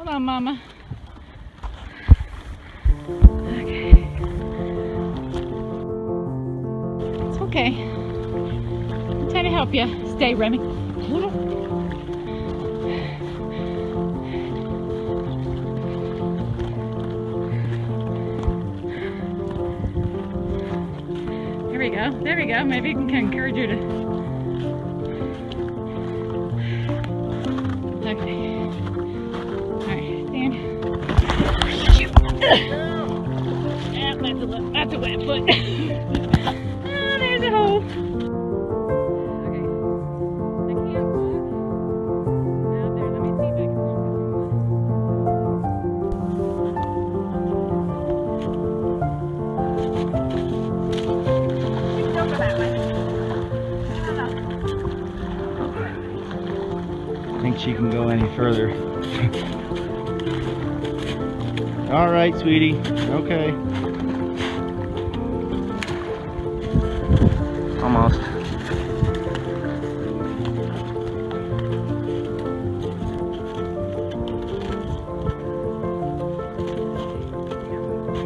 Hold on, Mama. Okay. It's okay. I'm trying to help you. Stay, Remy. There we go. There we go. Maybe I can encourage you to. Okay. Alright, stand. Shoot. That's a wet foot. Oh, there's a hole. Okay. I can't walk out there. Let me see if I can walk. Don't go that way. I think she can go any further. All right, sweetie. Okay. Almost.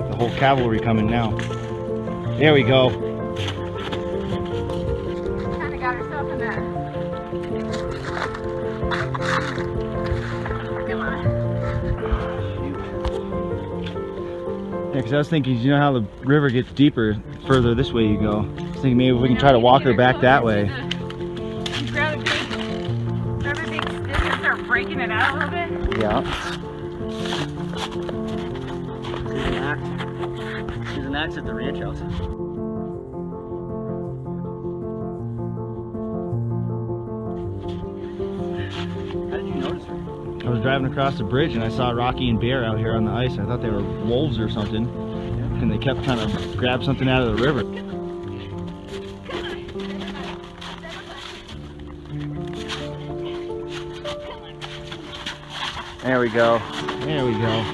The whole cavalry coming now. There we go. Kind of got herself in that. Come on. Yeah, because I was thinking, you know how the river gets deeper further this way you go. I was thinking maybe we can try to walk her back that way. Grab a big stick and start breaking it out a little bit. Yeah. There's an axe at the ranch house. How did you notice her? I was driving across the bridge and I saw Rocky and Bear out here on the ice. I thought they were wolves or something. And they kept trying to grab something out of the river. There we go. There we go.